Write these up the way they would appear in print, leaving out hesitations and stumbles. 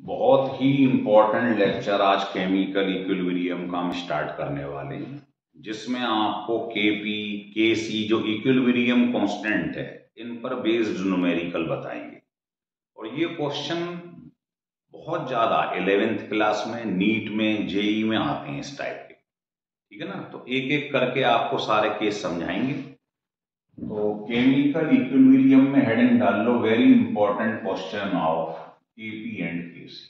बहुत ही important lecture आज chemical equilibrium का हम स्टार्ट करने वाले हैं, जिसमें आपको केपी केसी जो इक्विलिब्रियम कांस्टेंट है इन पर बेस्ड न्यूमेरिकल बताएंगे। और ये क्वेश्चन बहुत ज्यादा 11th क्लास में, नीट में, जेई में आते हैं इस टाइप के। ठीक है ना, तो एक एक करके आपको सारे केस समझाएंगे। तो केमिकल इक्विलिब्रियम में हेडिंग डाल लो, very important question of KP and KC.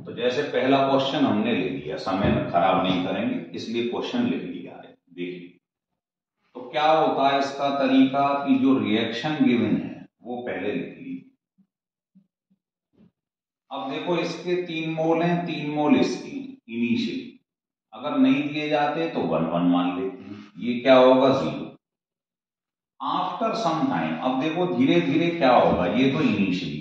तो जैसे पहला क्वेश्चन हमने ले लिया, समय में खराब नहीं करेंगे इसलिए क्वेश्चन लिख लिया है, देखिए। तो क्या होता है इसका तरीका कि जो रिएक्शन गिवन है वो पहले लिख ली। अब देखो इसके 3 मोल हैं, 3 मोल इसकी इनिशियली, अगर नहीं दिए जाते तो 1 मान लेते हैं, ये क्या होगा 0। आफ्टर सम टाइम, अब देखो धीरे धीरे क्या होगा, ये तो इनिशियली है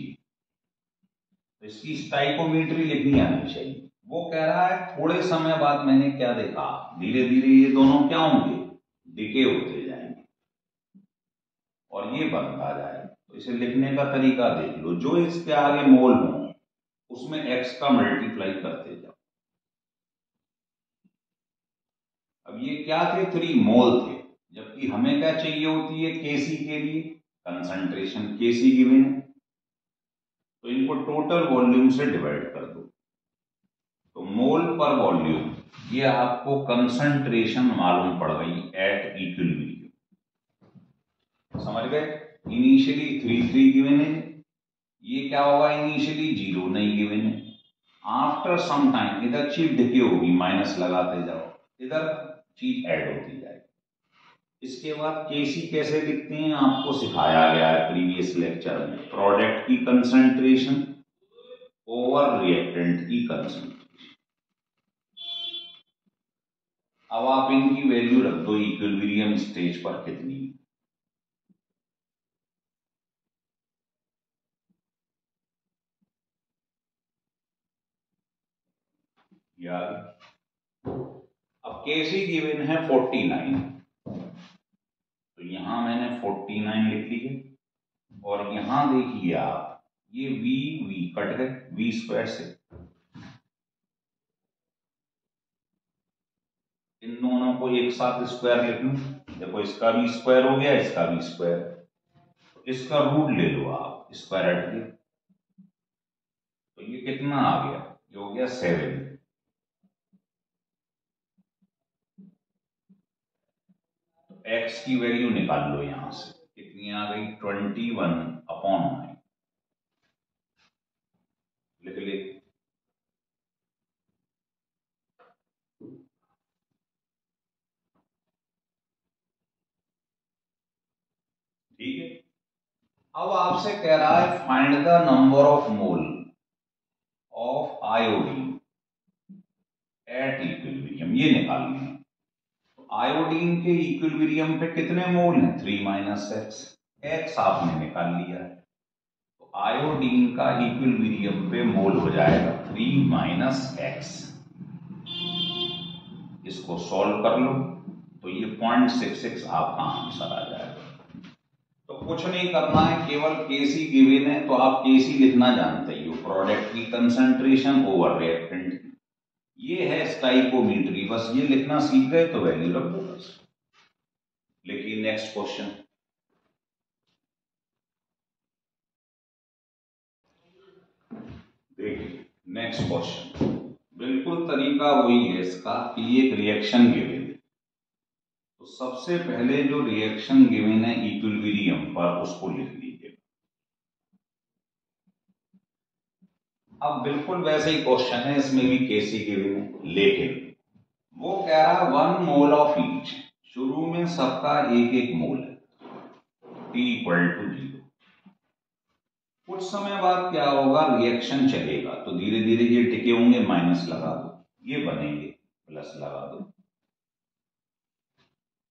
तो इसकी स्टाइकोमेट्री लिखनी आनी चाहिए। वो कह रहा है थोड़े समय बाद मैंने क्या देखा, धीरे धीरे ये दोनों क्या होंगे, डिके होते जाएंगे और ये बनता जाएगा। तो इसे लिखने का तरीका देख लो, जो इसके आगे मोल हो उसमें x का मल्टीप्लाई करते जाओ। अब ये क्या थे, 3 मोल थे, जबकि हमें क्या चाहिए होती है केसी के लिए, कंसंट्रेशन। केसी गिवन है तो इनको टोटल वॉल्यूम से डिवाइड कर दो, तो मोल पर वॉल्यूम, ये आपको कंसंट्रेशन मालूम पड़ गई एट इक्विलिब्रियम। समझ गए। इनिशियली 3 गिवन है, ये क्या होगा, इनिशियली 0 नहीं गिवन है। आफ्टर सम टाइम इधर चीज डिके होगी, माइनस लगाते जाओ, इधर चीज ऐड होती जाएगी। इसके बाद केसी कैसे लिखते हैं आपको सिखाया गया है प्रीवियस लेक्चर में, प्रोडक्ट की कंसंट्रेशन ओवर रिएक्टेंट की कंसंट्रेशन। अब आप इनकी वैल्यू रख दो इक्विलिब्रियम स्टेज पर कितनी है। यार अब केसी गिवन है 49, तो यहां मैंने 49 लिख ली है। और यहां देखिए आप, ये वी वी कट गए वी स्क्वायर से, इन दोनों को एक साथ स्क्वायर लिख लूं। देखो इसका भी स्क्वायर हो गया, इसका भी स्क्वायर, तो इसका रूट ले लो आप, स्क्वायर हट गया, तो ये कितना आ गया, ये हो गया 7। तो x की वैल्यू निकाल लो यहां से, कितनी आ गई 21/9, लिख ले। ठीक है, अब आपसे कह रहा है find the number of mole of iodine at equilibrium, ये निकालनी है। तो आयोडीन के इक्विलिब्रियम पे कितने मोल हैं, 3 - x आपने निकाल लिया है, तो आयोडीन का इक्विलिब्रियम पे मोल हो जाएगा 3 - x। इसको सॉल्व कर लो तो ये 0.66 आपका आंसर आ जाएगा। तो कुछ नहीं करना है, केवल केसी गिवन है तो आप केसी लिखना जानते ही हो, प्रोडक्ट की कंसंट्रेशन ओवर रिएक्टेंट, ये है स्टाइकोमेट्री, बस ये लिखना सीख गए तो वैल्यू रख दो बस। लेकिन नेक्स्ट क्वेश्चन देखिए, नेक्स्ट क्वेश्चन बिल्कुल तरीका वही है इसका कि एक रिएक्शन गिवन है, तो सबसे पहले जो रिएक्शन गिवन है इक्विलिब्रियम पर उसको लिख लीजिए। अब बिल्कुल वैसे ही क्वेश्चन है, इसमें भी केसी गिवन है, लेकिन वो कह रहा है 1 मोल ऑफ ईच, शुरू में सबका एक एक मोल है, T = 0। कुछ समय बाद क्या होगा, रिएक्शन चलेगा तो धीरे धीरे ये टिके होंगे, माइनस लगा दो, ये बनेंगे, प्लस लगा दो।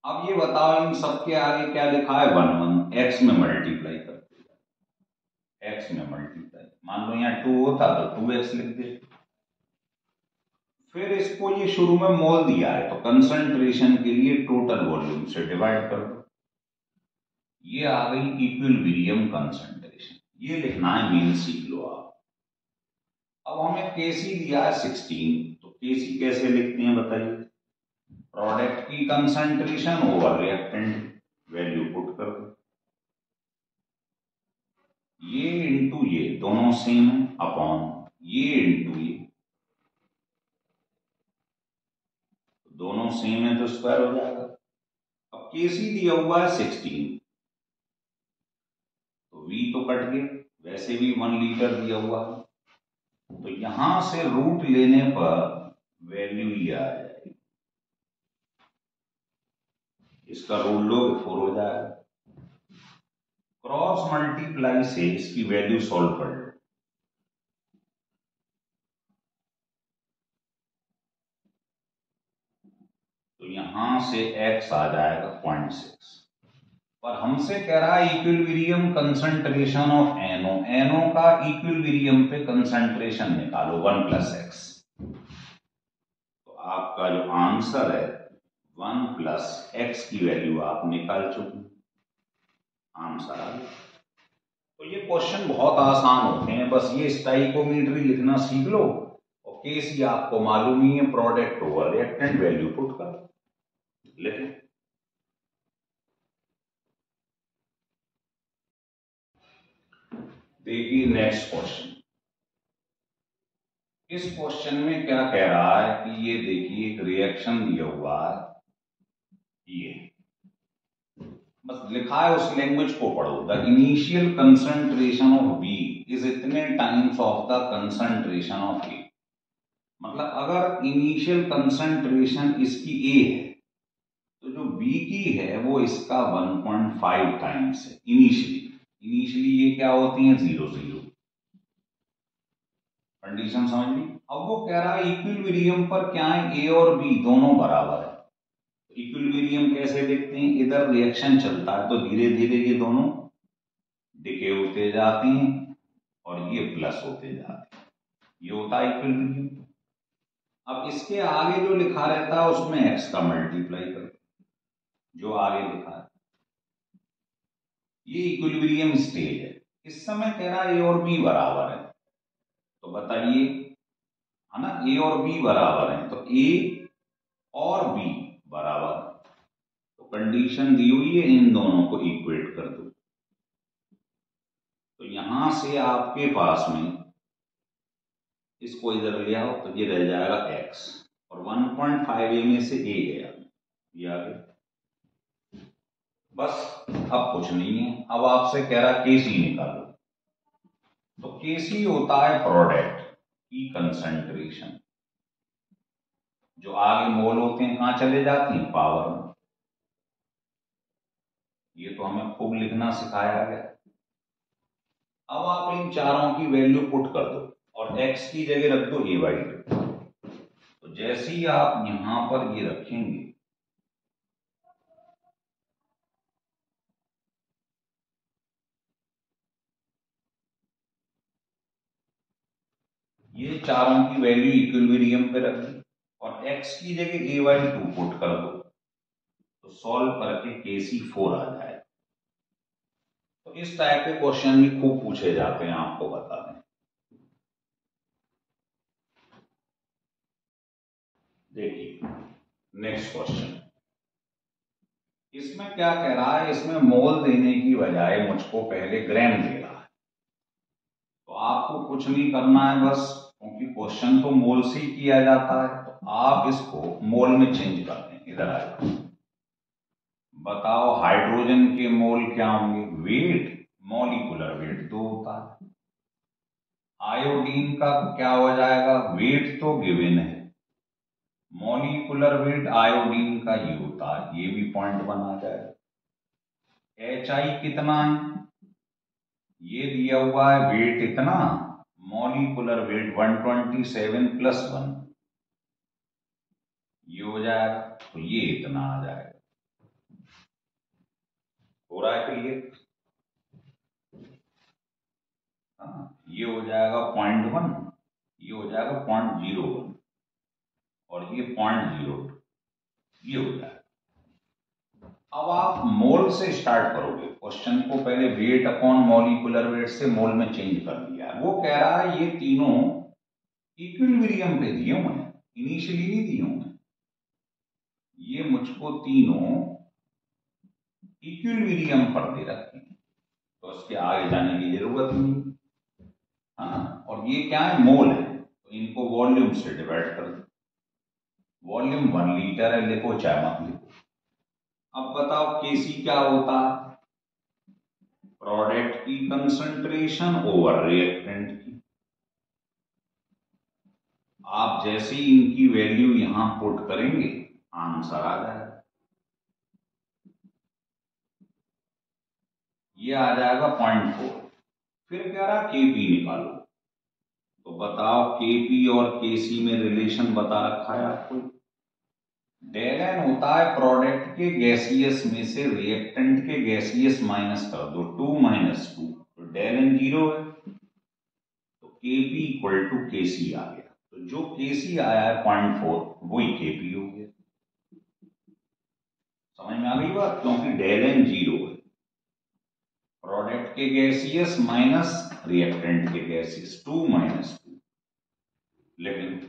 अब ये बताओ इन सबके आगे क्या लिखा है, 1 x में मल्टीप्लाई करते जाओ, x में मल्टीप्लाई, मान लो यहाँ 2 होता तो 2x लिख दे। फिर इसको ये शुरू में मोल दिया है तो कंसंट्रेशन के लिए टोटल वॉल्यूम से डिवाइड कर दो, ये आ गई इक्विलिब्रियम कंसंट्रेशन। ये लिखना है, मीन सीख लो आप। अब हमें केसी दिया है 16, तो केसी कैसे लिखते हैं बताइए? प्रोडक्ट की concentration over reactant value put कर दो, ये इंटू ये दोनों सेम है अपॉन ये इंटू ये दोनों सेम है तो स्क्वायर हो जाएगा। अब केसी दिया हुआ है 16, तो V तो कट गया, वैसे भी 1 लीटर दिया हुआ है, तो यहां से रूट लेने पर वैल्यू ये आ जाएगी, इसका रूट लोगे 4 हो जाएगा। क्रॉस मल्टीप्लाई से इसकी वैल्यू सॉल्व कर लो, तो यहां से x आ जाएगा 0.6, पर हमसे कह रहा है equilibrium concentration of NO, NO का इक्विलिब्रियम पे कंसंट्रेशन निकालो 1 + x, तो आपका जो आंसर है 1 + x की वैल्यू आप निकाल चुके, आंसर आ गया। तो ये क्वेश्चन बहुत आसान होते हैं, बस ये स्टाइकोमेट्री लिखना सीख लो और केसी आपको मालूम ही है, product over reactant value put कर लिखें। देखिए नेक्स्ट क्वेश्चन, इस क्वेश्चन में क्या कह रहा है कि ये देखिए एक रिएक्शन दिया हुआ है, ये बस लिखा है, उस लैंग्वेज को पढ़ो। The initial concentration of B is इतने times of the concentration of A, मतलब अगर इनिशियल कंसंट्रेशन इसकी ए है तो जो बी की है वो इसका 1.5 टाइम्स है इनिशियली ये क्या होती है 0 0, कंडीशन समझ ली। अब वो कह रहा है इक्विलिब्रियम पर क्या है, ए और बी दोनों बराबर है, तो इक्विलिब्रियम कैसे देखते हैं, इधर रिएक्शन चलता है तो धीरे धीरे ये दोनों डिके होते जाते हैं और ये प्लस होते जाते हैं, ये होता है इक्विलिब्रियम। अब इसके आगे जो लिखा रहता है उसमें एक्स का मल्टीप्लाई कर, जो आगे लिखा है ये इक्विलिब्रियम स्टेज है। इस समय कह रहा है ए और बी बराबर है, तो बताइए, है ना, ए और बी बराबर है, तो ए और बी बराबर, तो कंडीशन दी हुई है इन दोनों को इक्वेट कर दो, तो यहां से आपके पास में इसको इधर ले आओ तो ये रह जाएगा x, और 1.5 ए में से ए गया, ये आ गया। बस अब कुछ नहीं है, अब आपसे कह रहा केसी निकालो, तो केसी होता है प्रोडक्ट की कंसंट्रेशन, जो आगे मोल होते हैं कहां चले जाते हैं, पावर में, ये तो हमें खूब लिखना सिखाया गया। अब आप इन चारों की वैल्यू पुट कर दो और x की जगह रख दो a/2, तो जैसे ही आप यहां पर ये रखेंगे ये चारों की वैल्यू इक्विलिब्रियम पे रख दी और x की जगह a/2 पुट कर दो, तो सॉल्व करके KC4 आ जाए। तो इस टाइप के क्वेश्चन भी खूब पूछे जाते हैं, आपको बता दें। देखिए नेक्स्ट क्वेश्चन, इसमें क्या कह रहा है, इसमें मोल देने की बजाय मुझको पहले ग्राम दे रहा है, तो आपको कुछ नहीं करना है, बस क्योंकि क्वेश्चन तो मोल से ही किया जाता है, तो आप इसको मोल में चेंज कर दें। इधर आ जाओ, बताओ हाइड्रोजन के मोल क्या होंगे, वेट, मॉलिक्यूलर वेट 2 होता है। आयोडीन का क्या हो जाएगा, वेट तो गिवन है, मॉलिक्यूलर वेट आयोडीन का ये होता है, ये भी पॉइंट बना जाएगा। HI कितना है, ये दिया हुआ है वेट इतना, मॉलिक्यूलर वेट 127 + 1, ये हो जाएगा, तो ये इतना आ जाएगा। हो रहा है क्लियर? हाँ, ये हो जाएगा 0.1, ये हो जाएगा 0.01 और ये 0.02, ये हो जाएगा। अब आप मोल से स्टार्ट करोगे क्वेश्चन को, पहले वेट अपॉन मॉलिक्यूलर वेट से मोल में चेंज कर दिया है। वो कह रहा है ये तीनों इक्विलिब्रियम पे दिए हुए हैं, इनिशियली नहीं दिए हुए हैं। ये मुझको तीनों इक्विलिब्रियम पर दे रखे हैं, तो इसके आगे जाने की जरूरत नहीं। हाँ, और ये क्या है, मोल है, तो इनको वॉल्यूम से डिवाइड कर दो। वॉल्यूम 1 लीटर है, लिखो चाहे मत लिखो। अब बताओ केसी क्या होता है, प्रोडक्ट की कंसंट्रेशन ओवर रिएक्टेंट की। आप जैसे ही इनकी वैल्यू यहां पुट करेंगे आंसर आ जाएगा। ये आ जाएगा 0.4। फिर कह रहा केपी निकालो, तो बताओ केपी और केसी में रिलेशन बता रखा है आपको। डेल एन होता है प्रोडक्ट के गैसियस में से रिएक्टेंट के गैसियस माइनस कर दो, 2 - 2, तो डेल एन 0 है, तो केपी इक्वल टू केसी आ गया। तो जो केसी आया है 0.4 वही केपी हो गया। समझ में आ गई बात, क्योंकि डेल एन 0 है, प्रोडक्ट के गैसियस माइनस रिएक्टेंट के गैसियस, 2 - 2। लेकिन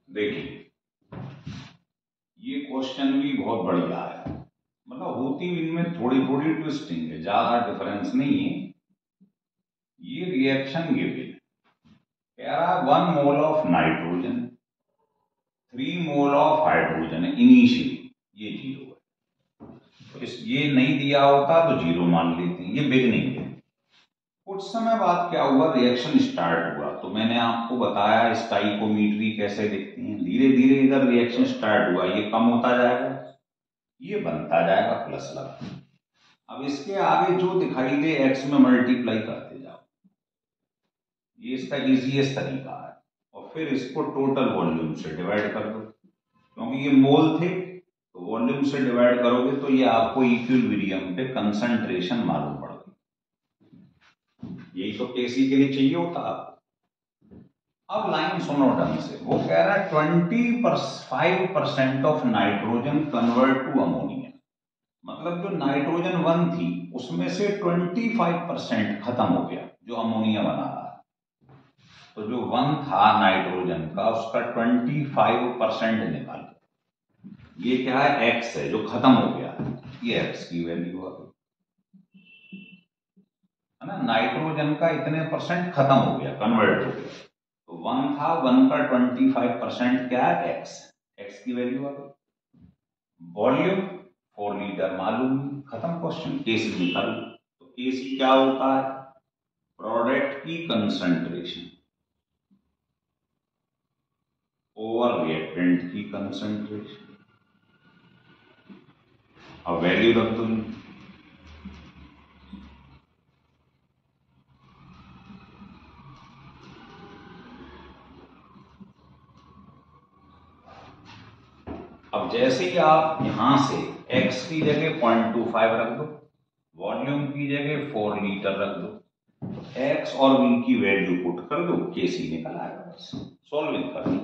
देखिए ये क्वेश्चन भी बहुत बढ़िया है, मतलब होती भी इनमें थोड़ी थोड़ी ट्विस्टिंग है, ज्यादा डिफरेंस नहीं है। ये रिएक्शन गिवन कह रहा 1 mole of nitrogen 3 mole of hydrogen है इनिशियली, ये 0 है। तो ये नहीं दिया होता तो 0 मान लेते हैं, ये बिगनिंग है। कुछ समय बाद क्या हुआ, रिएक्शन स्टार्ट हुआ, तो मैंने आपको बताया स्टाइकोमीट्री कैसे दिखती है। धीरे धीरे इधर रिएक्शन स्टार्ट हुआ, ये कम होता जाएगा, ये बनता जाएगा प्लस लगा। अब इसके आगे जो दिखाई दे एक्स में मल्टीप्लाई करते जाओ, ये इसका इजीएस्ट तरीका है। और फिर इसको टोटल वॉल्यूम से डिवाइड कर दो, क्योंकि ये मोल थे, तो वॉल्यूम से डिवाइड करोगे तो ये आपको इक्विलिब्रियम पे कंसंट्रेशन मालूम पड़ गई। यही तो केसी के लिए चाहिए होता आपको। अब लाइन सुनो ढंग से, वो कह रहा है 25% of nitrogen convert to ammonia, मतलब जो नाइट्रोजन 1 थी उसमें से 25% खत्म हो गया, जो अमोनिया बना रहा है। तो जो 1 था नाइट्रोजन का, उसका 25% निकाल। ये क्या है, एक्स है जो खत्म हो गया, ये एक्स की वैल्यू आ गई है ना। नाइट्रोजन का इतने परसेंट खत्म हो गया, कन्वर्ट हो गया, तो 1 था, 1 का 25% क्या है, एक्स। एक्स की वैल्यू आ गई। वॉल्यूम 4 लीटर मालूम, खत्म क्वेश्चन। केसी निकाल, तो केसी क्या होता है, प्रोडक्ट की कंसंट्रेशन ओवर रिएक्टेंट की कंसंट्रेशन। अब वैल्यू रख दो। अब जैसे ही आप यहां से x की जगह 0.25 रख दो, वॉल्यूम की जगह 4 लीटर रख दो, x और v की वैल्यू पुट कर दो, केसी निकल आएगा, बस सॉल्विंग कर दो।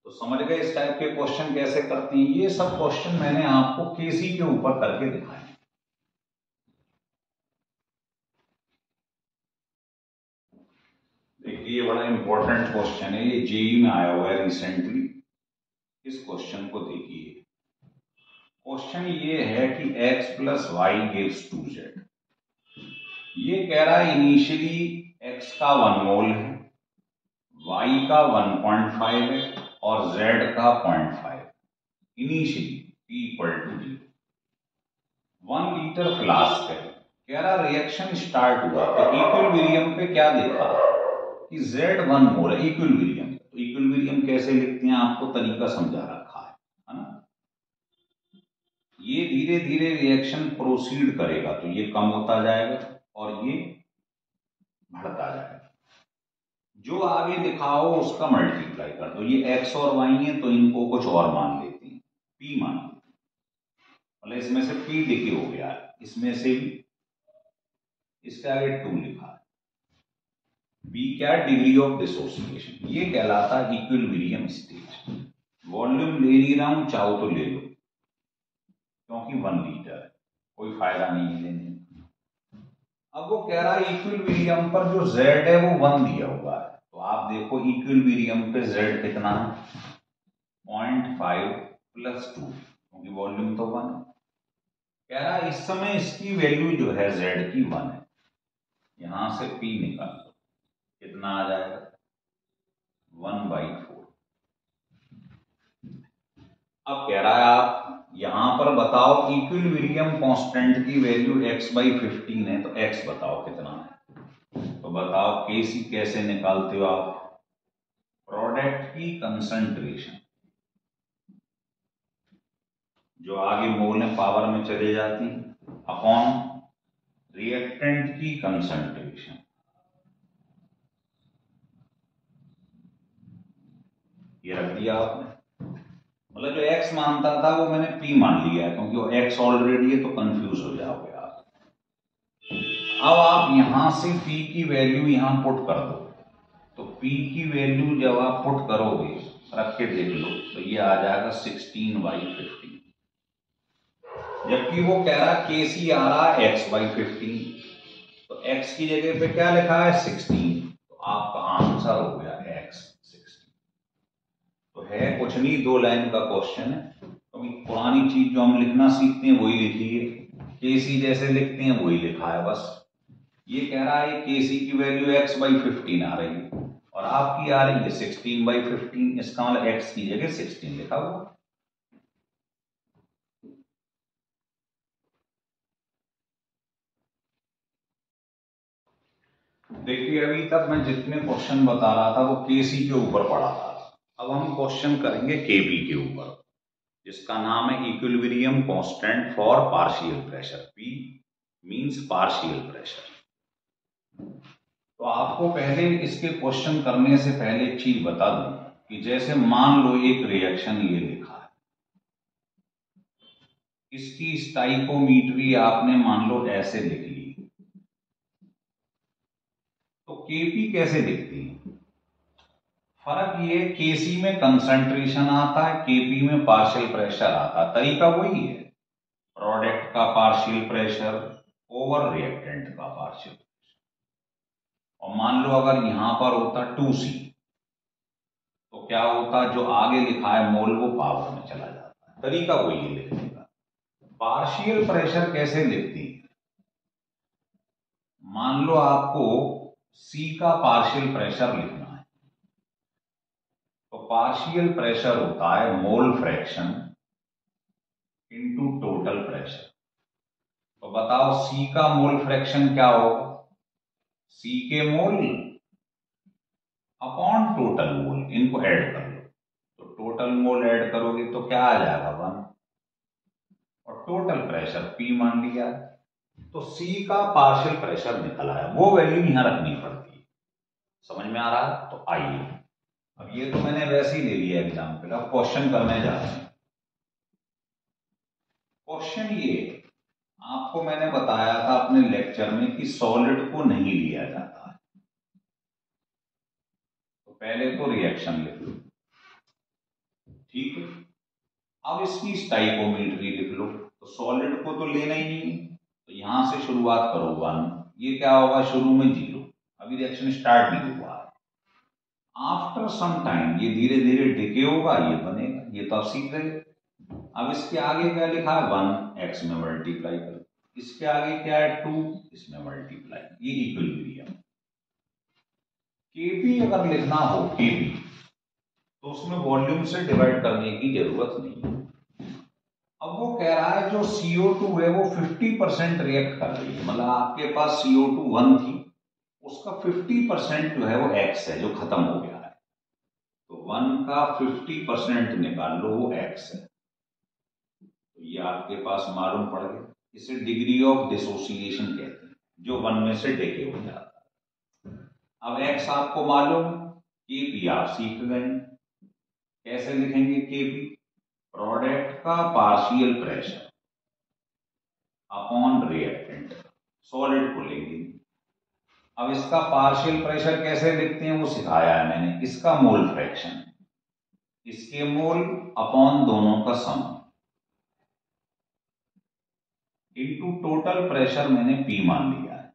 तो समझ गए इस टाइप के क्वेश्चन कैसे करते हैं। ये सब क्वेश्चन मैंने आपको केसी के ऊपर करके दिखाए। देखिए ये बड़ा इंपॉर्टेंट क्वेश्चन है, ये जेई में आया हुआ है रिसेंटली। इस क्वेश्चन को देखिए। क्वेश्चन ये है कि x + y गिव्स 2z। ये कह रहा है इनिशियली x का 1 मोल है, y का 1.5 है और z का 0.5। Initially p = 0। 1 लीटर फ्लास्क है, कह रहा रिएक्शन स्टार्ट हुआ तो इक्विलिब्रियम पे क्या देखा कि z 1 मोल है इक्विलिब्रियम। तो इक्विलिब्रियम कैसे लिखते हैं आपको तरीका समझा रखा है ना। ये धीरे धीरे रिएक्शन प्रोसीड करेगा तो ये कम होता जाएगा और ये बढ़ता जाएगा। जो आगे लिखा हो उसका मल्टीप्लाई कर दो। ये x और y है तो इनको कुछ और मान लेते हैं, p मान लेते हैं, मतलब इसमें से p लिखे हो गया, इसमें से भी इसके आगे 2 लिखा है। b क्या, डिग्री ऑफ डिसोसिएशन, ये कहलाता है इक्विलिब्रियम स्टेज। वॉल्यूम ले नहीं रहा हूं, चाहो तो ले लो, क्योंकि 1 लीटर है, कोई फायदा नहीं है लेने। अब वो कह रहा है इक्विलिब्रियम पर जो z है वो 1 दिया हुआ है, तो आप देखो इक्विलिब्रियम पे z कितना है 0.5 + 2, क्योंकि वॉल्यूम तो 1 है। कह रहा है इस समय इसकी वैल्यू जो है z की 1 है, यहां से p निकाल लो, कितना आ जाएगा 1/4। अब कह रहा है आप यहां पर बताओ इक्विलिब्रियम कांस्टेंट की वैल्यू x/15 है, तो x बताओ कितना है। तो बताओ केसी कैसे निकालते हो आप, प्रोडक्ट की कंसंट्रेशन जो आगे मोल है पावर में चले जाती अपॉन रिएक्टेंट की कंसंट्रेशन, ये रख दिया आपने। मतलब जो x मानता था वो मैंने p मान लिया है, क्योंकि वो x ऑलरेडी है तो कंफ्यूज हो जाओगे आप। अब आप यहां से p की वैल्यू यहां पुट कर दो, तो p की वैल्यू जब आप पुट करोगे रख के देख लो तो ये आ जाएगा 16/15, जबकि वो कह रहा kc आ रहा है x/15, तो x की जगह पे क्या लिखा है 16, तो आपका आंसर हो गया x 16। तो है कुछ नहीं, 2 लाइन का क्वेश्चन है, क्योंकि पुरानी चीज जो हम लिखना सीखते हैं वही लिखी है, केसी जैसे लिखते हैं वही लिखा है बस। ये कह रहा है केसी की वैल्यू x/15 आ रही है और आपकी आ रही है 16/15, इसका मतलब x की जगह 16 लिखा हुआ। देखिए अभी तक मैं जितने क्वेश्चन बता रहा था वो केसी के ऊपर पढ़ा था, अब हम क्वेश्चन करेंगे केपी के ऊपर, जिसका नाम है equilibrium constant for partial pressure, P means partial pressure. तो आपको पहले इसके क्वेश्चन करने से पहले एक चीज बता दूं कि जैसे मान लो एक रिएक्शन ये लिखा है, इसकी स्टाइकोमीट्री आपने मान लो ऐसे लिख ली, तो केपी कैसे दिखती है। फर्क ये केसी में कंसंट्रेशन आता है, केपी में पार्शियल प्रेशर आता है, तरीका वही है, प्रोडक्ट का पार्शियल प्रेशर ओवर रिएक्टेंट का पार्शियल प्रेशर। और मान लो अगर यहां पर होता 2c, तो क्या होता, जो आगे लिखा है मोल वो पावर में चला जाता है, तरीका वही है लिखने का। पार्शियल प्रेशर कैसे लिखती है, मान लो आपको C का पार्शियल प्रेशर लिखना है, तो पार्शियल प्रेशर होता है mole fraction into total pressure. तो बताओ C का मोल फ्रैक्शन क्या होगा, C के मोल अपॉन टोटल मोल, इनको ऐड कर लो, तो टोटल मोल ऐड करोगे तो क्या आ जाएगा 1, और टोटल प्रेशर P मान लिया, तो C का पार्शियल प्रेशर निकल आया, वो वैल्यू यहां रखनी पड़ती है। समझ में आ रहा है। तो आइए, अब ये तो मैंने वैसे ही ले लिया एग्जाम्पल, अब क्वेश्चन करने जा रहे हैं। क्वेश्चन ये, आपको मैंने बताया था अपने लेक्चर में कि सॉलिड को नहीं लिया जाता है, तो पहले तो रिएक्शन लिख लो, ठीक है। अब इसकी स्टाइकोमेट्री लिख लो, तो सॉलिड को तो लेना ही नहीं, तो यहां से शुरुआत करो 1, ये क्या होगा शुरू में 0, अभी रिएक्शन स्टार्ट नहीं हुआ है। आफ्टर सम टाइम ये धीरे धीरे डिके होगा, ये बनेगा, ये तो आप सीख रहे। अब इसके आगे क्या लिखा है 1, x में मल्टीप्लाई करो, इसके आगे क्या है 2, इसमें मल्टीप्लाई, ये इक्विलिब्रियम। केपी अगर लिखना हो केपी, तो उसमें वॉल्यूम से डिवाइड करने की जरूरत नहीं है। अब वो कह रहा है जो CO2 है वो 50% रिएक्ट कर रही है, मतलब आपके पास CO2 1 थी, उसका 50% जो है वो x है जो खत्म हो गया है, तो 1 का 50% निकाल लो, वो x है, तो ये आपके पास मालूम पड़ गया। इसे डिग्री ऑफ डिसोसिएशन कहते हैं, जो 1 में से डिके हो जाता है। अब x आपको मालूम, केपी आप सीख गए, कैसे लिखेंगे केपी, प्रोडक्ट का partial pressure upon reactant, solid को लेंगे। अब इसका पार्शियल प्रेशर कैसे लिखते हैं वो सिखाया है मैंने, इसका मोल फ्रैक्शन, इसके मोल अपॉन दोनों का सम इनटू टोटल प्रेशर मैंने P मान लिया है।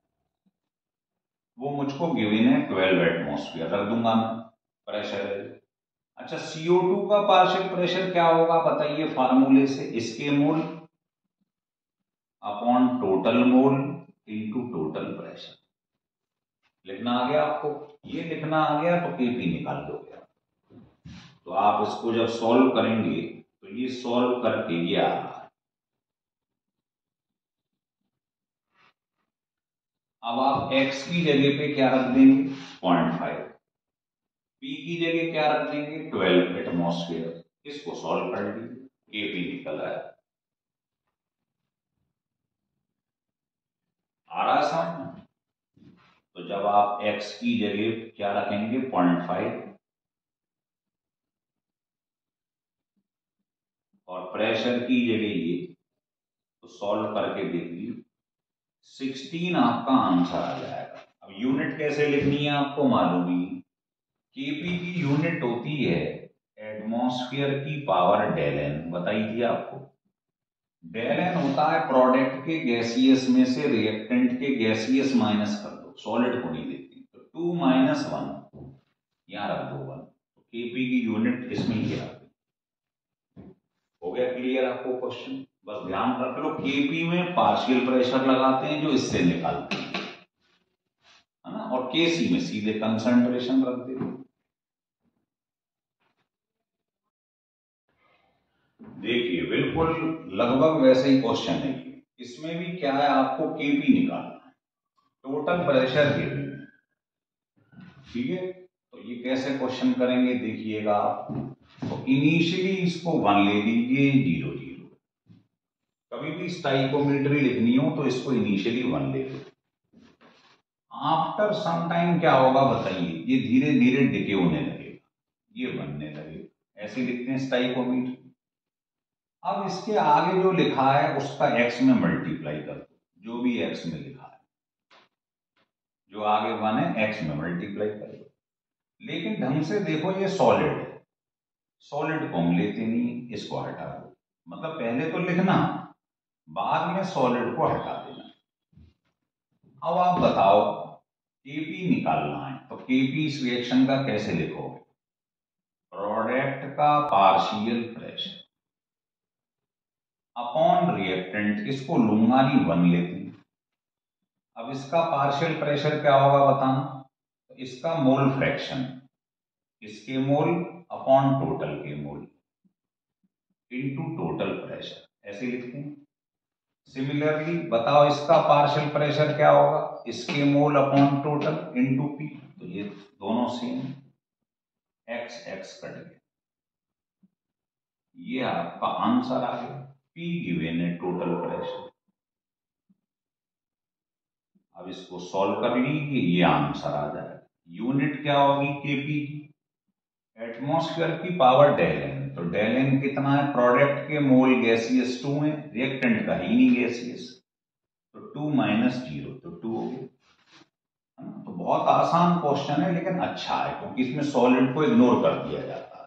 वो मुझको गिवन है 12 एटमॉस्फेयर, रख दूंगा मैं, प्रेशर है। अच्छा, CO2 का पार्शियल प्रेशर क्या होगा बताइए फार्मूले से, इसके mole upon total mole into total pressure. लिखना आ गया आपको, ये लिखना आ गया तो केपी निकाल दोगे आप। तो आप इसको जब सॉल्व करेंगे तो ये सॉल्व करके ये आ रहा है। अब आप x की जगह पे क्या रख देंगे 0.5, p की जगह क्या रख देंगे 12 एटमॉस्फेयर, इसको सॉल्व कर लीजिए, केपी निकल आया। आ रहा है सामने। तो जब आप x की जगह क्या रखेंगे 0.5 और प्रेशर की जगह ये, तो सॉल्व करके देख लीजिए 16 आपका आंसर आ जाएगा। अब यूनिट कैसे लिखनी है आपको मालूम ही, केपी की यूनिट होती है एटमॉस्फेयर की पावर डेल एन, बताई थी आपको। डेल एन होता है प्रोडक्ट के गैसियस में से रिएक्टेंट के गैसियस माइनस कर दो, सॉलिड को नहीं देती, तो 2 - 1 यहां रख दो 1, तो केपी की यूनिट इसमें ही आ गई। हो गया क्लियर आपको क्वेश्चन? बस ध्यान रख लो, केपी में पार्शियल प्रेशर लगाते हैं जो इससे निकालते हैं, है ना, और केसी में सीधे कंसंट्रेशन रख देते हैं। देखिए बिल्कुल लगभग वैसे ही क्वेश्चन है ये। इसमें भी क्या है, आपको केपी निकालना है, टोटल प्रेशर केपी में, ठीक है। तो ये कैसे क्वेश्चन करेंगे देखिएगा आप। तो इनिशियली इसको 1 ले लीजिए, 0 0। कभी भी स्टाइकोमेट्री लिखनी हो तो इसको इनिशियली 1 ले लो। आफ्टर सम टाइम क्या होगा बताइए, ये धीरे धीरे डिके होने लगेगा, ये बनने लगेगा, ऐसे लिखते हैं स्टाइकोमेट्री। अब इसके आगे जो लिखा है उसका x में मल्टीप्लाई कर दो, जो भी x में लिखा है, जो आगे 1 है x में मल्टीप्लाई कर दो। लेकिन ढंग से देखो, ये सॉलिड है, सॉलिड को हम लेते नहीं, इसको हटा दो। मतलब पहले तो लिखना, बाद में सॉलिड को हटा देना। अब आप बताओ, केपी निकालना है, तो केपी इस रिएक्शन का कैसे लिखोगे, प्रोडक्ट का पार्शियल प्रेशर अपॉन रिएक्टेंट, इसको लूंगा नहीं 1 लेते हैं। अब इसका पार्शियल प्रेशर क्या होगा बताना, तो इसका मोल फ्रैक्शन, इसके मोल अपॉन टोटल के मोल इनटू टोटल प्रेशर, ऐसे लिखते हैं। सिमिलरली बताओ इसका पार्शियल प्रेशर क्या होगा, इसके mole upon total into P, तो ये दोनों सेम, एक्स एक्स कट गया, ये आपका आंसर आ गया। पी गिवन है टोटल प्रेशर। अब इसको सॉल्व कर लीजिए, ये आंसर आ जाएगा। यूनिट क्या होगी केपी की, एटमॉस्फेयर की पावर डेल एन, तो डेल एन कितना है, प्रोडक्ट के मोल गैसियस 2 है, रिएक्टेंट का ही नहीं गैसियस, तो 2 - 0, तो 2 हो गया। तो बहुत आसान क्वेश्चन है लेकिन अच्छा है, क्योंकि इसमें सॉलिड को इग्नोर कर दिया जाता है।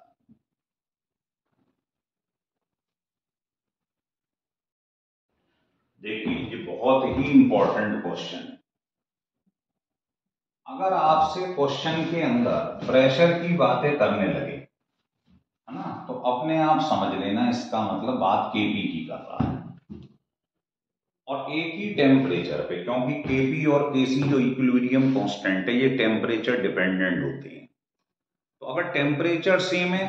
देखिए ये बहुत ही इंपॉर्टेंट क्वेश्चन है। अगर आपसे क्वेश्चन के अंदर प्रेशर की बातें करने लगे, है ना, तो अपने आप समझ लेना इसका मतलब बात केपी की कर रहा है, और एक ही टेम्परेचर पे, क्योंकि केपी और केसी जो इक्विलिब्रियम कांस्टेंट है ये टेम्परेचर डिपेंडेंट होते हैं। तो अगर टेम्परेचर सेम है,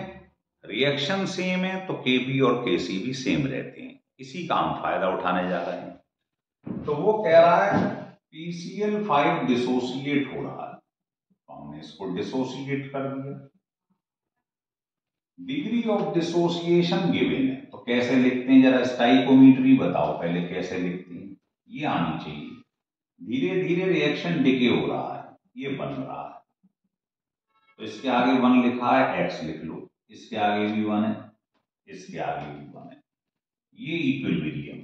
रिएक्शन सेम है, तो केपी और केसी भी सेम रहते हैं। इसी का हम फायदा उठाने जा रहे हैं। तो वो कह रहा है PCl5 डिसोसिएट हो रहा है, तो हमने इसको डिसोसिएट कर दिया। डिग्री ऑफ डिसोसिएशन गिवन है, तो कैसे लिखते हैं जरा, स्टाइकोमेट्री बताओ पहले कैसे लिखते हैं, ये आनी चाहिए। धीरे धीरे रिएक्शन डिके हो रहा है, ये बन रहा है, तो इसके आगे 1 लिखा है, x लिख लो, इसके आगे भी 1 है, इसके आगे भी 1 है, ये इक्विलिब्रियम।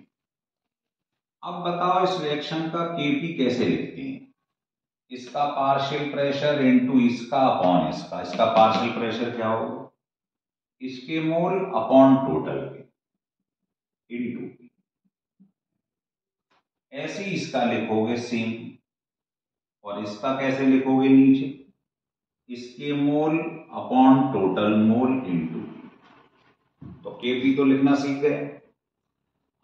अब बताओ इस रिएक्शन का केपी कैसे लिखते हैं, इसका पार्शियल प्रेशर इनटू इसका अपॉन इसका, इसका पार्शियल प्रेशर क्या होगा, इसके मोल अपॉन टोटल के इनटू, ऐसे ही इसका लिखोगे सेम, और इसका कैसे लिखोगे नीचे, इसके mole upon total mole into, तो केपी तो लिखना सीख गए।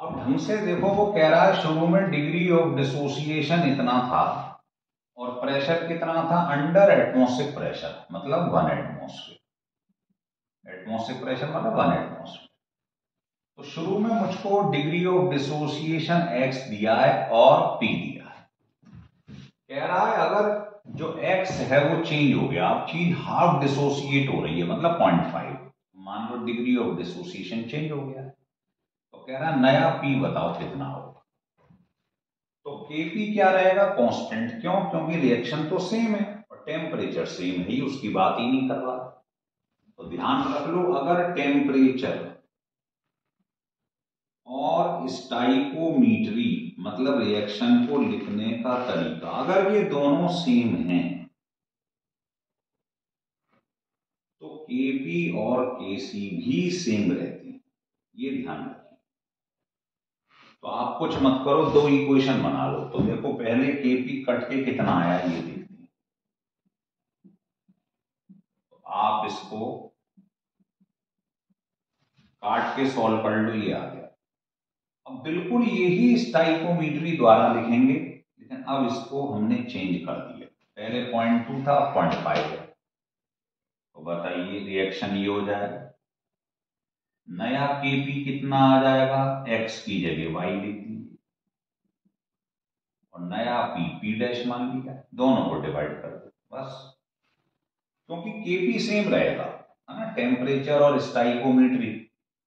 अब ढंग से देखो, वो कह रहा है शुरू में डिग्री ऑफ डिसोसिएशन इतना था और प्रेशर कितना था, अंडर एटमॉस्फेरिक प्रेशर मतलब 1 एटमॉस्फेयर, एटमॉस्फेरिक प्रेशर मतलब 1 एटमॉस्फेयर। तो शुरू में मुझको डिग्री ऑफ डिसोसिएशन x दिया है और p दिया है। कह रहा है अगर जो x है वो चेंज हो गया, अब चीज हाफ डिसोसिएट हो रही है मतलब 0.5, मान लो डिग्री ऑफ डिसोसिएशन चेंज हो गया है, तो कह रहा है नया p बताओ कितना होगा। तो Kp क्या रहेगा, कांस्टेंट, क्यों, क्योंकि रिएक्शन तो सेम है और टेम्परेचर सेम है, उसकी बात ही नहीं कर रहा। तो ध्यान रख लो, अगर टेम्परेचर और स्टाइकोमीट्री मतलब रिएक्शन को लिखने का तरीका, अगर ये दोनों सेम हैं तो Kp और Kc भी सेम रहते हैं, ये ध्यान रखिए। तो आप कुछ मत करो, दो इक्वेशन बना लो। तो देखो पहले Kp कट के कितना आया ये देखते हैं। तो आप इसको काट के सॉल्व कर लो, ये आ गया। अब बिल्कुल यही स्टाइकोमीट्री द्वारा लिखेंगे, लेकिन अब इसको हमने चेंज कर दिया, पहले 0.2 था 0.5 है। तो बताइए रिएक्शन ये हो जाएगा, नया Kp कितना आ जाएगा, x की जगह y लिख दीजिए और नया P डैश मान लिया, दोनों को डिवाइड कर दो बस, क्योंकि Kp सेम रहेगा है ना, टेम्परेचर और स्टाइकोमीट्री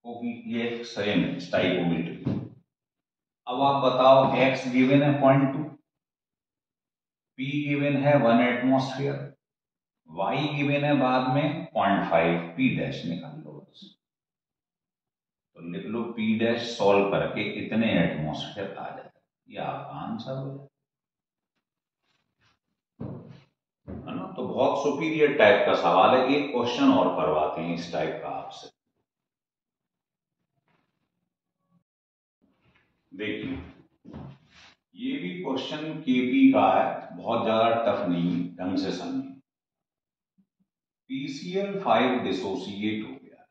को ये सेम है स्टाइकोमीट्री। अब आप बताओ x गिवन है 0.2, P गिवन है 1 एटमॉस्फेयर, y गिवन है बाद में 0.5, P डैश निकाल लो बस। तो लिख लो P डैश, सॉल्व करके इतने एटमॉस्फेयर आ जाए, ये आपका आंसर हो जाए, है ना। तो बहुत सुपीरियर टाइप का सवाल है, एक क्वेश्चन और करवाते हैं इस टाइप का आपसे। देखिए ये भी क्वेश्चन केपी का है, बहुत ज्यादा टफ नहीं, ढंग से समझिए। PCl5 डिसोसिएट हो गया,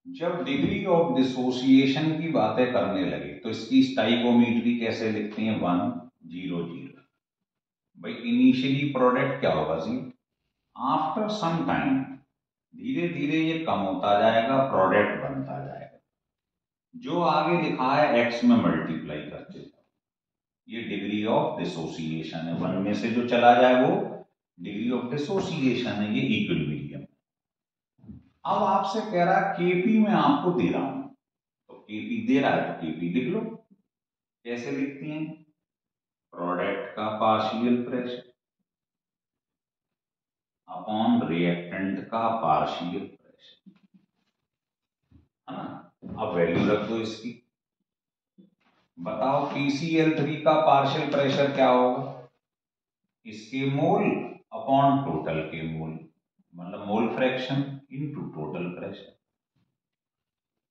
जब डिग्री ऑफ डिसोसिएशन की बातें करने लगे तो इसकी स्टाइकोमीट्री कैसे लिखते हैं, 1 0 0। भाई इनिशियली प्रोडक्ट क्या होगा जी, आफ्टर सम टाइम धीरे धीरे ये कम होता जाएगा, प्रोडक्ट बनता जाएगा, जो आगे लिखा है x में मल्टीप्लाई करते जाओ, ये डिग्री ऑफ डिसोसिएशन है, 1 में से जो चला जाए वो डिग्री ऑफ डिसोसिएशन है, ये इक्विलिब्रियम। अब आपसे कह रहा है केपी में आपको दे रहा हूं, तो केपी दे रहा है तो केपी लिख लो। कैसे लिखते हैं, प्रोडक्ट का पार्शियल प्रेशर अपॉन रिएक्टेंट का पार्शियल प्रेशर, है ना। अब वैल्यू रख दो इसकी, बताओ PCl3 का पार्शियल प्रेशर क्या होगा, इसके मोल अपॉन टोटल के मोल मतलब mole fraction into total pressure.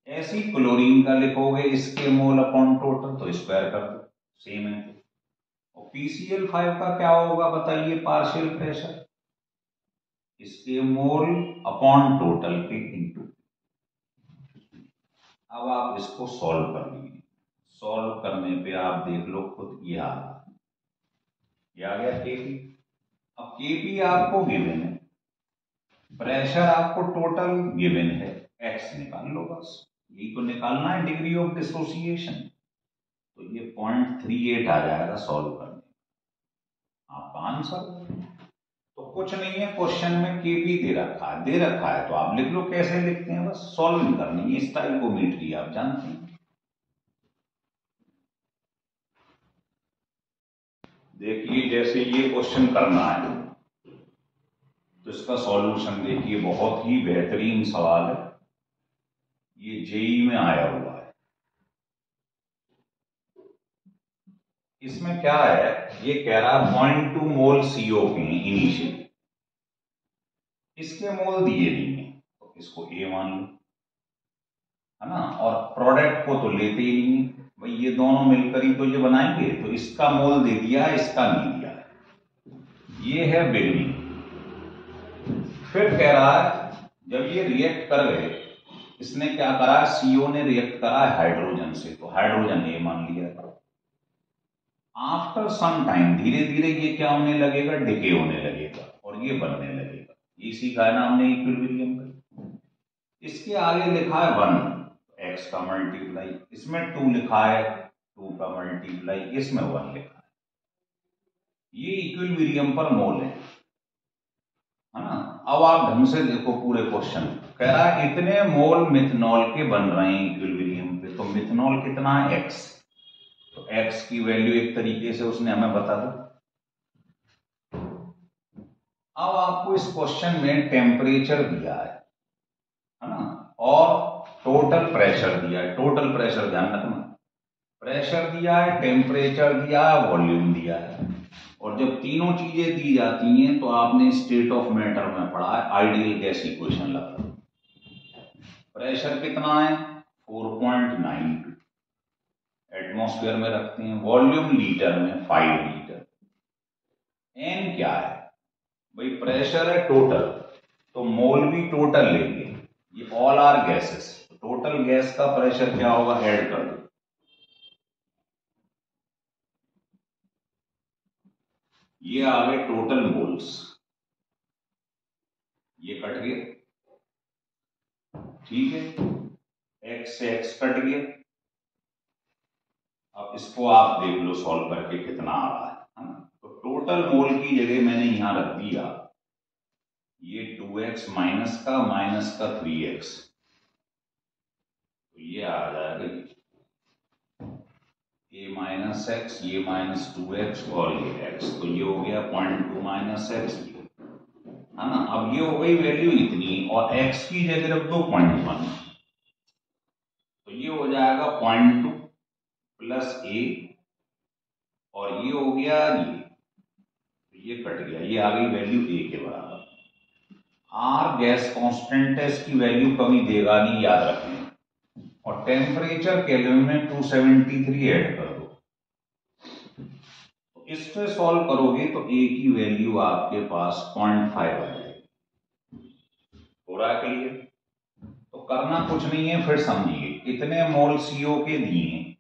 ऐसी क्लोरीन का लिखोगे, इसके मोल अपॉन टोटल, तो स्क्वायर कर दो, सेम है। और PCl5 का क्या होगा बताइए, पार्शियल प्रेशर, इसके मोल अपॉन टोटल के इनटू। अब आप इसको सॉल्व कर लीजिए, सॉल्व करने पे आप देख लो खुद, ये आ गया केपी। अब केपी आपको गिवन है, प्रेशर आपको टोटल गिवन है, एक्स निकाल लो बस, यही तो निकालना है डिग्री ऑफ डिसोसिएशन। तो ये 0.38 आ जाएगा सॉल्व करने, आपका आंसर। तो कुछ नहीं है, क्वेश्चन में केपी दे रखा है तो आप लिख लो, कैसे लिखते हैं बस, सॉल्व नहीं करनी है, स्टाइकोमेट्री आप जानते हैं। देखिए जैसे ये क्वेश्चन करना है तो इसका सॉल्यूशन देखिए, बहुत ही बेहतरीन सवाल है, ये जेई में आया हुआ है। इसमें क्या है, ये कह रहा है 0.2 मोल CO के इनिशियल, इसके मोल दिए नहीं है तो इसको ए मान लो, है ना। और प्रोडक्ट को तो लेते ही नहीं है, भाई ये दोनों मिलकर ही तो ये बनाएंगे, तो इसका मोल दे दिया, इसका नहीं दिया। ये है बिगनिंग। फिर कह रहा है जब ये रिएक्ट कर गए, इसने क्या करा, सीओ ने रिएक्ट करा हाइड्रोजन से, तो हाइड्रोजन ए मान लिया। आफ्टर सम टाइम धीरे धीरे ये क्या होने लगेगा, डिके होने लगेगा और ये बनने लगेगा। ये सीखा है ना हमने इक्विलिब्रियम का। इसके आगे लिखा है 1, एक्स का मल्टीप्लाई, इसमें 2 लिखा है, 2 का मल्टीप्लाई, इसमें 1 लिखा है। ये इक्विलिब्रियम पर मोल है ना। अब आप ढंग से देखो पूरे क्वेश्चन, कह रहा है इतने मोल मिथनॉल के बन रहे हैं इक्विलिब्रियम पे, तो मिथनॉल कितना है, एक्स। तो एक्स की वैल्यू एक तरीके से उसने हमें बता दी। अब आपको इस क्वेश्चन में टेम्परेचर दिया है ना, और टोटल प्रेशर दिया है। टोटल प्रेशर ध्यान रखना, प्रेशर दिया है, टेम्परेचर दिया है, वॉल्यूम दिया है। और जब तीनों चीजें दी जाती हैं तो आपने स्टेट ऑफ मैटर में पढ़ा है, आइडियल गैस इक्वेशन लगा। प्रेशर कितना है, 4.92 एटमॉस्फेयर में रखते हैं। वॉल्यूम लीटर में 5 लीटर। एन क्या है भाई, प्रेशर है टोटल, तो मोल भी टोटल लेंगे। ये all are gases, total gas का प्रेशर क्या होगा, ऐड कर दो। ये आ गए टोटल मोल्स, ये कट गए, ठीक है, एक्स से एक्स कट गया। अब इसको आप देख लो सॉल्व करके कितना आ रहा है ना। तो टोटल मोल की जगह मैंने यहां रख दिया ये 2x माइनस का 3x, तो ये आ जाएगा a माइनस एक्स, ये माइनस 2x और ये x, तो ये हो गया 0.2 माइनस एक्स, है ना। अब ये हो गई वैल्यू इतनी, और x की जगह रख दो 0.1, तो ये हो जाएगा 0.2 प्लस a, और ये हो गया ये, तो ये कट गया, ये आ गई वैल्यू a के बराबर। r गैस कांस्टेंट है, इसकी वैल्यू कभी देगा नहीं, याद रखना। और टेम्परेचर केल्विन में 273 ऐड कर दो। तो इस पे सॉल्व करोगे तो a की वैल्यू आपके पास 0.5 आ जाएगी। हो रहा है क्लियर? तो करना कुछ नहीं है, फिर समझिए। इतने मोल CO के दिए,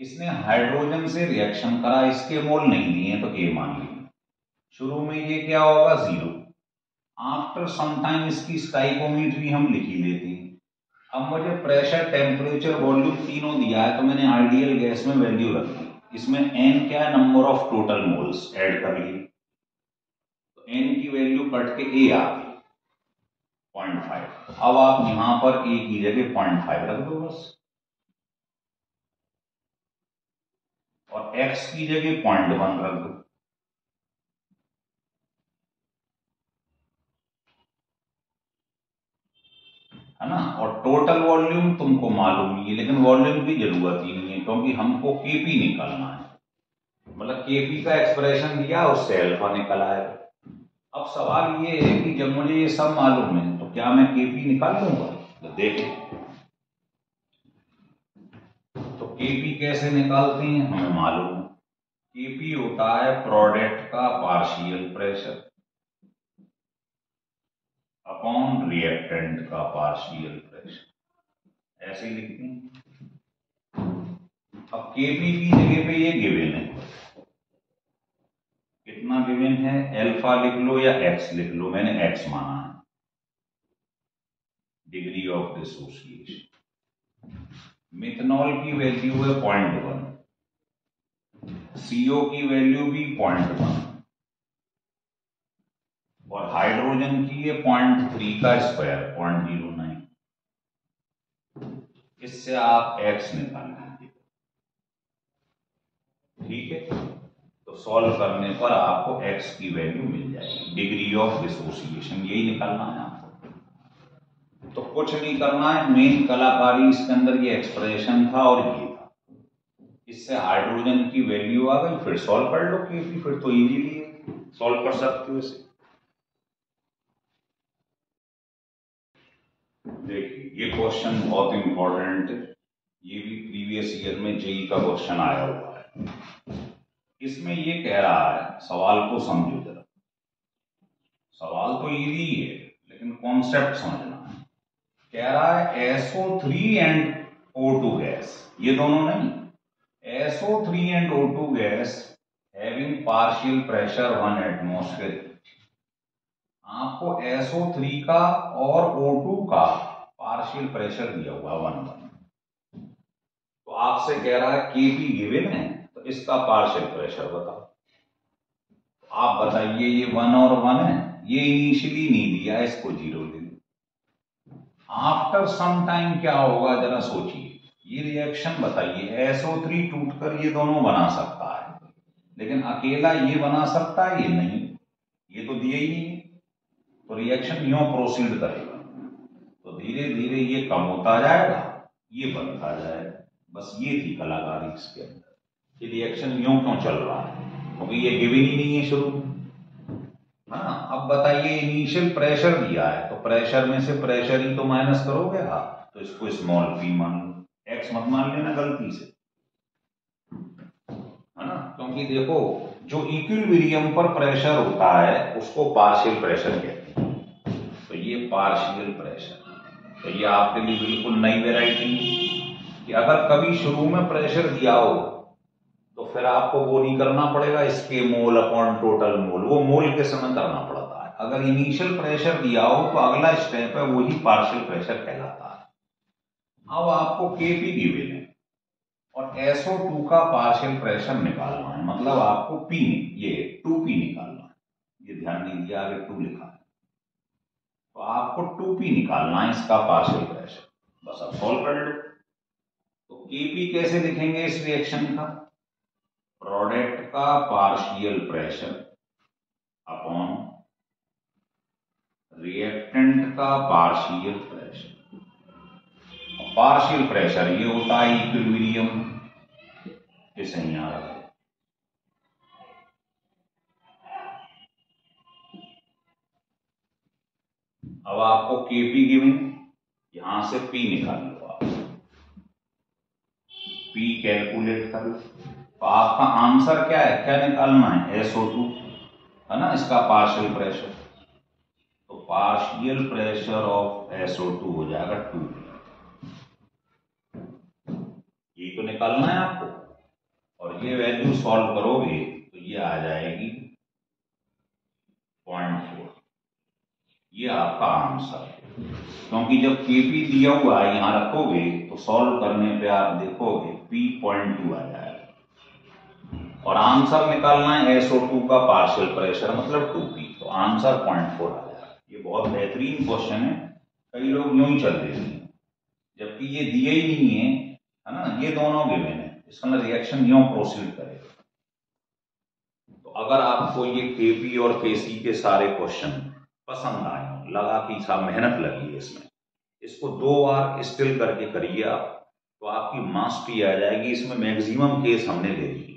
इसने हाइड्रोजन से रिएक्शन करा, इसके मोल नहीं दिए तो a मान लीजिए। शुरू में ये क्या होगा, 0। आफ्टर सम टाइम इसकी स्टाइकोमीट्री हम लिख ही लेते हैं। अब मुझे प्रेशर, टेम्परेचर, वॉल्यूम तीनों दिया है, तो मैंने आइडियल गैस में वैल्यू रख दी। इसमें n क्या है, number of total moles, add कर लिए, तो n की वैल्यू कट के a आ गई 0.5। अब आप यहां पर a की जगह 0.5 रख दो बस, और x की जगह 0.1 रख दो, है ना। और टोटल वॉल्यूम तुमको मालूम नहीं है, लेकिन वॉल्यूम की जरूरत ही नहीं है, क्योंकि हमको केपी निकालना है। मतलब केपी का एक्सप्रेशन दिया, उससे अल्फा निकल आएगा। अब सवाल ये है कि जब मुझे ये सब मालूम है तो क्या मैं केपी निकाल लूंगा, तो देखें। तो केपी कैसे निकालते हैं, हमें मालूम है। केपी होता है प्रोडक्ट का पार्शियल प्रेशर अपॉन रिएक्टेंट का पार्शियल प्रेशर, ऐसे ही लिखते हैं। अब केपी की जगह पे ये गिवन है, कितना गिवन है, अल्फा लिख लो या एक्स लिख लो, मैंने एक्स माना है, डिग्री ऑफ डिसोसिएशन। मिथनॉल की वैल्यू है 0.1, CO की वैल्यू भी 0.1, और हाइड्रोजन की है 0.3 का स्क्वायर 0.09। इससे आप x निकाल लीजिए, ठीक है। तो सॉल्व करने पर आपको x की वैल्यू मिल जाएगी, डिग्री ऑफ डिसोसिएशन, यही निकालना है आपको। तो कुछ नहीं करना है, मेन कलाकारी इसके अंदर ये एक्सप्रेशन था और ये था। इससे हाइड्रोजन की वैल्यू आ गई, फिर सॉल्व कर लो केपी, फिर तो इजीली सॉल्व कर सकते हो इसे। देखिए ये क्वेश्चन बहुत इंपॉर्टेंट है, ये भी प्रीवियस ईयर में जेई का क्वेश्चन आया हुआ है। इसमें ये कह रहा है, सवाल को समझो जरा, सवाल तो इजी है लेकिन कॉन्सेप्ट समझना है। कह रहा है SO3 एंड O2 गैस, ये दोनों नहीं, SO3 and O2 gas having partial pressure 1 atmosphere. आपको SO3 का और O2 का पार्शियल प्रेशर दिया हुआ 1 तो आपसे कह रहा है Kp गिवन है, तो इसका पार्शियल प्रेशर बताओ। तो आप बताइए, ये 1 और 1 है, ये इनिशियली नहीं दिया, इसको 0 दे दो। आफ्टर सम टाइम क्या होगा जरा सोचिए, ये रिएक्शन बताइए। SO3 टूटकर ये दोनों बना सकता है, लेकिन अकेला ये बना सकता है, ये नहीं, ये तो दिया ही नहीं है। तो रिएक्शन यूं प्रोसीड करेगा, तो धीरे धीरे ये कम होता जाएगा, ये बढ़ता जाएगा। बस ये थी कलाकारी इसके अंदर कि रिएक्शन यूं क्यों चल रहा है, क्योंकि ये गिवन ही नहीं है शुरू में। हाँ, अब बताइए, इनिशियल प्रेशर दिया है तो प्रेशर में से प्रेशर ही तो माइनस करोगे आप, तो इसको स्मॉल p मान लो, x मत मान लेना गलती से, है ना। क्योंकि देखो, जो इक्विलिब्रियम पर प्रेशर होता है उसको पार्शियल प्रेशर कहते हैं। तो ये पार्शियल प्रेशर, तो ये आपके लिए बिल्कुल नई वेराइटी है कि अगर कभी शुरू में प्रेशर दिया हो तो फिर आपको वो नहीं करना पड़ेगा इसके मोल अपॉन टोटल मोल, वो मोल के समय करना पड़ता है। अगर इनिशियल प्रेशर दिया हो तो अगला स्टेप है वही पार्शियल प्रेशर कहलाता है। अब आपको Kp गिवन है और SO2 का पार्शियल प्रेशर निकालना है, मतलब आपको P ये 2P निकालना है। ये ध्यान नहीं दिया, आगे 2 लिखा है, तो आपको 2P निकालना है इसका पार्शियल प्रेशर। बस अब सॉल्व कर लो। तो Kp कैसे लिखेंगे इस रिएक्शन का, प्रोडक्ट का पार्शियल प्रेशर अपॉन रिएक्टेंट का पार्शियल प्रेशर। पार्शियल प्रेशर ये होता है इक्विलिब्रियम के सही आ रहा है। अब आपको Kp गिवन, यहां से P निकाल लो आप, P कैलकुलेट कर लो। तो आपका आंसर क्या है, क्या निकालना है, SO2, है ना, इसका पार्शियल प्रेशर। तो पार्शियल प्रेशर ऑफ SO2 हो जाएगा 2, ये तो निकालना है आपको। और ये वैल्यू सॉल्व करोगे तो ये आ जाएगी 0.4, ये आपका आंसर है। क्योंकि जब Kp दिया हुआ है यहां रखोगे तो सॉल्व करने पे आप देखोगे P 0.2 आ जाएगा। और आंसर निकालना है SO2 का पार्शियल प्रेशर मतलब 2P, तो आंसर 0.4 आ जाएगा। ये बहुत बेहतरीन क्वेश्चन है, कई लोग यूं ही चल देते हैं, जबकि ये दिए ही नहीं है ना, ये दोनों गिवन है, इसका मतलब रिएक्शन यूं प्रोसीड करेगा। तो अगर आपको ये Kp और Kc के सारे क्वेश्चन पसंद आए, लगा कि साहब मेहनत लगी है इसमें, इसको 2 बार स्टिल करके करिए आप, तो आपकी मास्टरी आ जाएगी। इसमें मैक्सिमम केस हमने ले लिए।